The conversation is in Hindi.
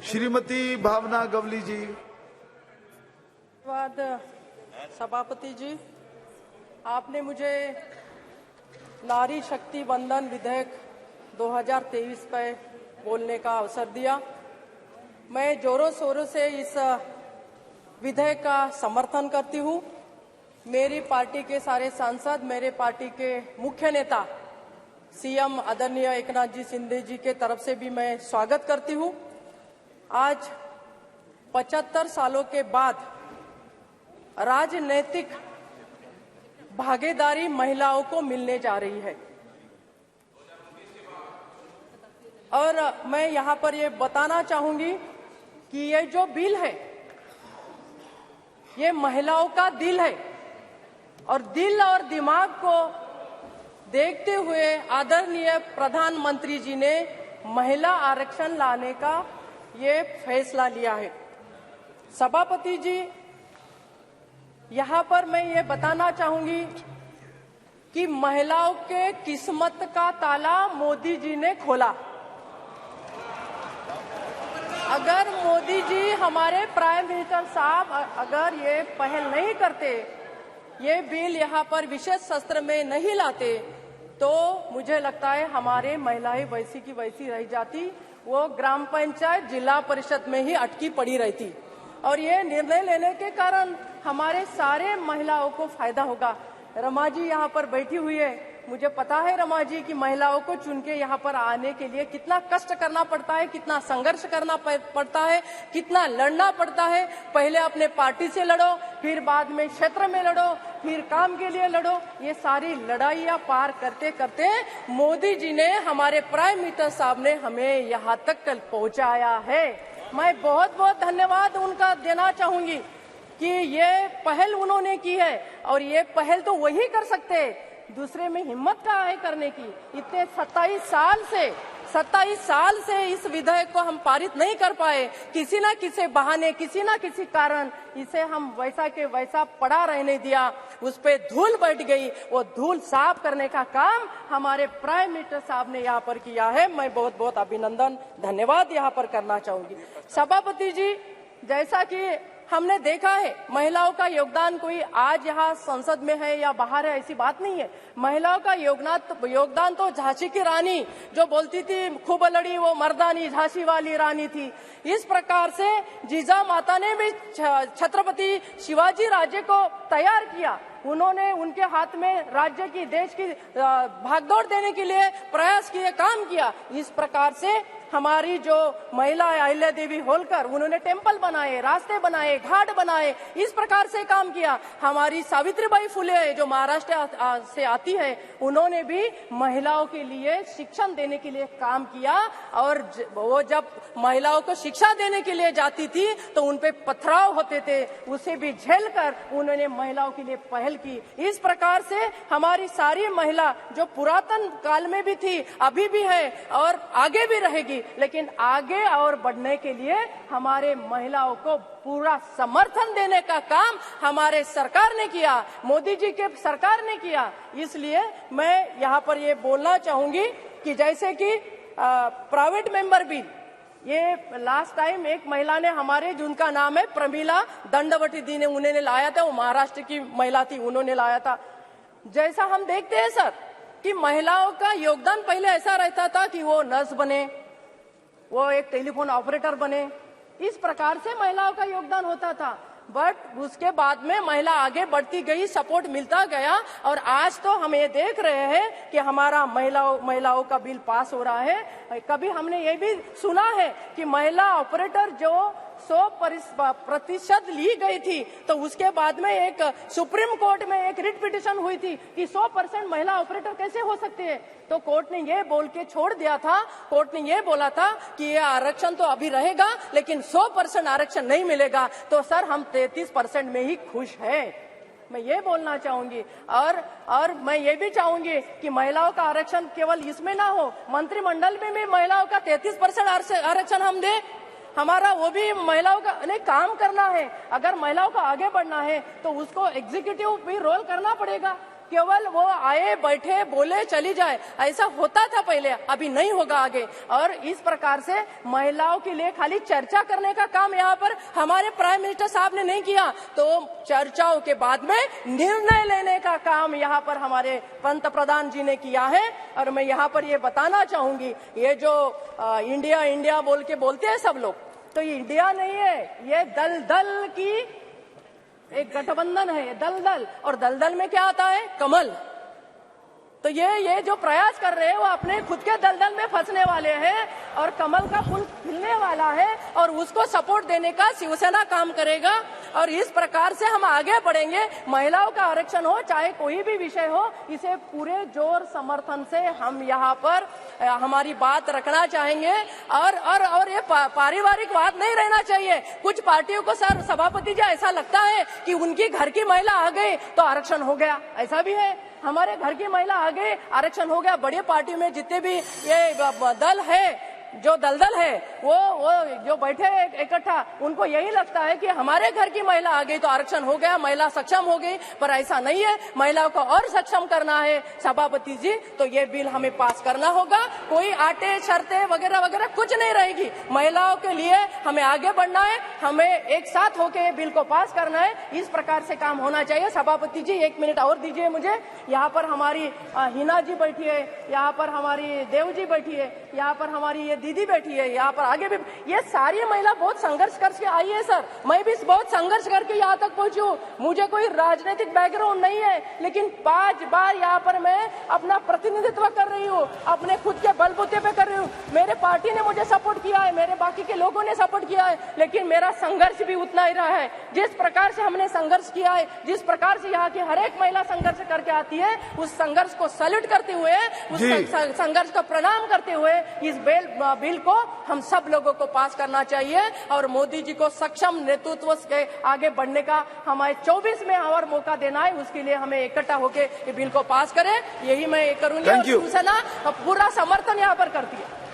श्रीमती भावना गवली जी। धन्यवाद सभापति जी, आपने मुझे नारी शक्ति वंदन विधेयक 2023 पर बोलने का अवसर दिया। मैं जोरों शोरों से इस विधेयक का समर्थन करती हूँ। मेरी पार्टी के सारे सांसद, मेरे पार्टी के मुख्य नेता सीएम आदरणीय एकनाथ जी शिंदे जी के तरफ से भी मैं स्वागत करती हूँ। आज 75 सालों के बाद राजनीतिक भागीदारी महिलाओं को मिलने जा रही है और मैं यहाँ पर ये बताना चाहूंगी कि ये जो बिल है ये महिलाओं का दिल है और दिल और दिमाग को देखते हुए आदरणीय प्रधानमंत्री जी ने महिला आरक्षण लाने का ये फैसला लिया है। सभापति जी, यहाँ पर मैं ये बताना चाहूंगी कि महिलाओं के किस्मत का ताला मोदी जी ने खोला। अगर मोदी जी, हमारे प्राइम मिनिस्टर साहब अगर ये पहल नहीं करते, ये बिल यहाँ पर विशेष सत्र में नहीं लाते, तो मुझे लगता है हमारे महिलाएं वैसी की वैसी रह जाती, वो ग्राम पंचायत जिला परिषद में ही अटकी पड़ी रहती। और ये निर्णय लेने के कारण हमारे सारे महिलाओं को फायदा होगा। रमा जी यहाँ पर बैठी हुई है, मुझे पता है रमा जी की महिलाओं को चुन के यहाँ पर आने के लिए कितना कष्ट करना पड़ता है, कितना संघर्ष करना पड़ता है, कितना लड़ना पड़ता है। पहले अपने पार्टी से लड़ो, फिर बाद में क्षेत्र में लड़ो, फिर काम के लिए लड़ो। ये सारी लड़ाइयाँ पार करते करते मोदी जी ने, हमारे प्राइम मिनिस्टर साहब ने हमें यहाँ तक कल पहुँचाया है। मैं बहुत बहुत धन्यवाद उनका देना चाहूंगी कि ये पहल उन्होंने की है और ये पहल तो वही कर सकते, दूसरे में हिम्मत कहाँ है करने की। इतने 27 साल से इस विधेयक को हम पारित नहीं कर पाए, किसी ना किसी बहाने, किसी ना किसी कारण इसे हम वैसा के वैसा पड़ा रहने दिया, उस पे धूल बैठ गई। वो धूल साफ करने का काम हमारे प्राइम मिनिस्टर साहब ने यहाँ पर किया है। मैं बहुत बहुत अभिनंदन, धन्यवाद यहाँ पर करना चाहूंगी। सभापति जी, जैसा कि हमने देखा है, महिलाओं का योगदान कोई आज यहाँ संसद में है या बाहर है ऐसी बात नहीं है। महिलाओं का योगदान तो झांसी की रानी जो बोलती थी खूब लड़ी वो मर्दानी झांसी वाली रानी थी, इस प्रकार से जीजा माता ने भी छत्रपति शिवाजी राज्य को तैयार किया। उन्होंने उनके हाथ में राज्य की, देश की भागदौड़ देने के लिए प्रयास किए, काम किया। इस प्रकार से हमारी जो महिला अहिल्या देवी होलकर, उन्होंने टेम्पल बनाए, रास्ते बनाए, घाट बनाए, इस प्रकार से काम किया। हमारी सावित्रीबाई फुले जो महाराष्ट्र से आती है, उन्होंने भी महिलाओं के लिए शिक्षण देने के लिए काम किया और वो जब महिलाओं को शिक्षा देने के लिए जाती थी तो उनपे पथराव होते थे, उसे भी झेल कर उन्होंने महिलाओं के लिए पहल की। इस प्रकार से हमारी सारी महिला जो पुरातन काल में भी थी, अभी भी है और आगे भी रहेगी, लेकिन आगे और बढ़ने के लिए हमारे महिलाओं को पूरा समर्थन देने का काम हमारे सरकार ने किया, मोदी जी के सरकार ने किया। इसलिए मैं यहाँ पर ये बोलना चाहूंगी कि जैसे कि प्राइवेट मेंबर बिल, ये लास्ट टाइम एक महिला ने हमारे, जिनका नाम है प्रमीला दंडवती दी ने, उन्होंने लाया था, वो महाराष्ट्र की महिला थी, उन्होंने लाया था। जैसा हम देखते हैं सर कि महिलाओं का योगदान पहले ऐसा रहता था कि वो नर्स बने, वो एक टेलीफोन ऑपरेटर बने, इस प्रकार से महिलाओं का योगदान होता था। बट उसके बाद में महिला आगे बढ़ती गई, सपोर्ट मिलता गया और आज तो हम ये देख रहे हैं कि हमारा महिलाओं का बिल पास हो रहा है। कभी हमने ये भी सुना है कि महिला ऑपरेटर जो 100% ली गई थी, तो उसके बाद में एक सुप्रीम कोर्ट में एक रिट पिटिशन हुई थी कि 100% महिला ऑपरेटर कैसे हो सकते हैं। तो कोर्ट ने ये बोल के छोड़ दिया था, कोर्ट ने ये बोला था कि ये आरक्षण तो अभी रहेगा लेकिन 100% आरक्षण नहीं मिलेगा। तो सर हम 33% में ही खुश हैं। मैं ये बोलना चाहूंगी और मैं ये भी चाहूंगी कि महिलाओं का आरक्षण केवल इसमें ना हो, मंत्रिमंडल में भी महिलाओं का 33% आरक्षण हम दे। हमारा वो भी महिलाओं का नहीं काम करना है, अगर महिलाओं का आगे बढ़ना है तो उसको एग्जीक्यूटिव भी रोल करना पड़ेगा। केवल वो आए बैठे बोले चली जाए, ऐसा होता था पहले, अभी नहीं होगा आगे। और इस प्रकार से महिलाओं के लिए खाली चर्चा करने का काम यहाँ पर हमारे प्राइम मिनिस्टर साहब ने नहीं किया, तो चर्चाओं के बाद में निर्णय लेने का काम यहाँ पर हमारे पंत प्रधान जी ने किया है। और मैं यहाँ पर ये बताना चाहूंगी, ये जो इंडिया इंडिया बोल के बोलते हैं सब लोग, तो ये इंडिया नहीं है, ये दलदल की एक गठबंधन है, ये दलदल। और दलदल में क्या आता है? कमल। तो ये जो प्रयास कर रहे हैं वो अपने खुद के दलदल में फंसने वाले हैं और कमल का फूल खिलने वाला है और उसको सपोर्ट देने का शिवसेना काम करेगा। और इस प्रकार से हम आगे बढ़ेंगे। महिलाओं का आरक्षण हो चाहे कोई भी विषय हो, इसे पूरे जोर समर्थन से हम यहाँ पर हमारी बात रखना चाहेंगे। और ये पारिवारिक बात नहीं रहना चाहिए। कुछ पार्टियों को सर सभापति जी ऐसा लगता है कि उनकी घर की महिला आ गई तो आरक्षण हो गया, ऐसा भी है। हमारे घर की महिला आ गई, आरक्षण हो गया। बड़ी पार्टी में जितने भी ये दल है, जो दलदल है, वो जो बैठे इकट्ठा, उनको यही लगता है कि हमारे घर की महिला आ गई तो आरक्षण हो गया, महिला सक्षम हो गई। पर ऐसा नहीं है, महिलाओं को और सक्षम करना है सभापति जी, तो ये बिल हमें पास करना होगा। कोई आटे शर्तें वगैरह वगैरह कुछ नहीं रहेगी। महिलाओं के लिए हमें आगे बढ़ना है, हमें एक साथ होकर बिल को पास करना है। इस प्रकार से काम होना चाहिए। सभापति जी 1 मिनट और दीजिए मुझे। यहाँ पर हमारी हिना जी बैठी है, यहाँ पर हमारी देव जी बैठी है, यहाँ पर हमारी दीदी बैठी है, यहाँ पर आगे भी ये सारी महिला बहुत संघर्ष करके आई है सर। मैं भी बहुत संघर्ष करके यहाँ तक पहुंची हूँ। मुझे कोई राजनीतिक बैकग्राउंड नहीं है, लेकिन 5 बार यहाँ पर मैं अपना प्रतिनिधित्व कर रही हूँ, अपने खुद के बलबूते पे कर रही हूँ। मेरे पार्टी ने मुझे सपोर्ट किया है, मेरे बाकी के लोगों ने सपोर्ट किया है, लेकिन मेरा संघर्ष भी उतना ही रहा है। जिस प्रकार से हमने संघर्ष किया है, जिस प्रकार से यहाँ की हर एक महिला संघर्ष करके आती है, उस संघर्ष को सैल्यूट करते हुए, उस संघर्ष को प्रणाम करते हुए इस बिल को हम सब लोगों को पास करना चाहिए। और मोदी जी को सक्षम नेतृत्व के आगे बढ़ने का हमें 24 में और मौका देना है। उसके लिए हमें इकट्ठा होकर ये बिल को पास करें, यही मैं करूंगी। और शिवसेना पूरा समर्थन यहाँ पर करती है।